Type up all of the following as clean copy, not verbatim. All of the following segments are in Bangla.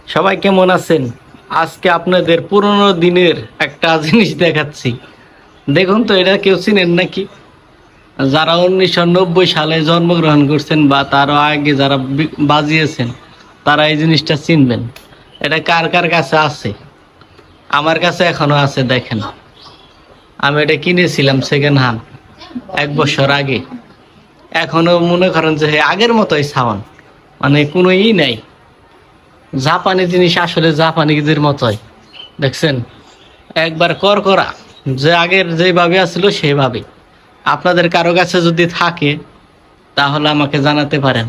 সবাই কেমন আছেন? আজকে আপনাদের পুরনো দিনের একটা জিনিস দেখাচ্ছি। দেখুন তো, এটা কেউ চিনেন নাকি? যারা 1990 সালে জন্মগ্রহণ করছেন বা তারও আগে যারা বাজিয়েছেন, তারা এই জিনিসটা চিনবেন। এটা কার কার কাছে আছে? আমার কাছে এখনো আছে, দেখেন। আমি এটা কিনেছিলাম সেকেন্ড হ্যান্ড 1 বছর আগে। এখনো মনে করেন যে আগের মতোই সাউন্ড, মানে কোনো নাই। জাপানি জিনিস আসলে জাপানিদের মতোই, দেখছেন? একবার করা যে আগের যেভাবে আসছিল সেভাবে। আপনাদের কারো কাছে যদি থাকে তাহলে আমাকে জানাতে পারেন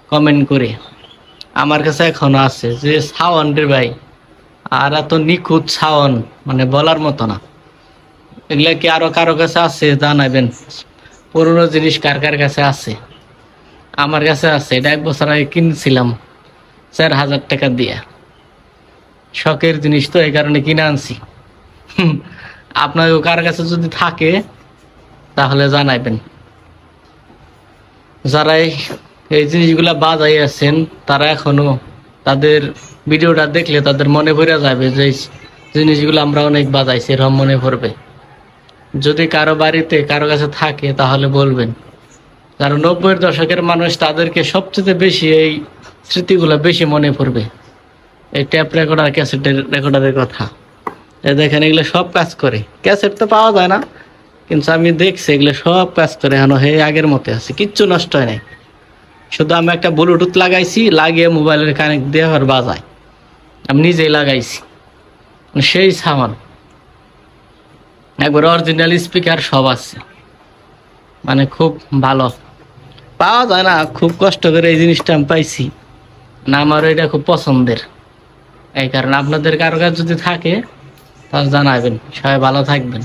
কমেন্ট করে। আমার কাছে এখনো আছে যে সাউন্ডের ভাই, আর এত নিখুঁত সাউন্ড, মানে বলার মতো না। এগুলা কি আরো কারো কাছে আছে জানাবেন। পুরোনো জিনিস কার কার কাছে আছে? আমার কাছে আছে। এটা 1 বছর আগে কিনছিলাম 4,000 টাকা দিয়ে। শখের জিনিস তো, এই কারণে কিনে আনছি। আপনার কার কাছে যদি থাকে তাহলে জানাবেন। যারা এই জিনিসগুলা বাজাই আছেন তারা এখনো তাদের ভিডিওটা দেখলে তাদের মনে পড়ে যাবে যে জিনিসগুলো আমরা অনেক বাজাইছি, এরকম মনে পড়বে। যদি কারো বাড়িতে কারো কাছে থাকে তাহলে বলবেন। কারণ 90-এর দশকের মানুষ, তাদেরকে সবচেয়ে বেশি এই স্মৃতিগুলো বেশি মনে পড়বে। এই ট্যাপ রেকর্ডার, ক্যাসেটের রেকর্ডারের কথা। দেখেন, এগুলো সব কাজ করে। ক্যাসেট তো পাওয়া যায় না, কিন্তু আমি দেখছি এগুলো সব কাজ করে। এখন আগের মতো আছে, কিচ্ছু নষ্ট হয় নাই। শুধু আমি একটা ব্লুটুথ লাগাইছি, লাগিয়ে মোবাইলের কানেক্ট দিয়ে আর বাজাই। আমি নিজেই লাগাইছি, সেই সামান। একবার অরিজিনাল স্পিকার সব আছে, মানে খুব ভালো। পাওয়া যায় না, খুব কষ্ট করে এই জিনিসটা আমি পাইছি না। আমার এটা খুব পছন্দের। এই কারণে আপনাদের কারো কাছে যদি থাকে তাহলে জানাবেন। সবাই ভালো থাকবেন।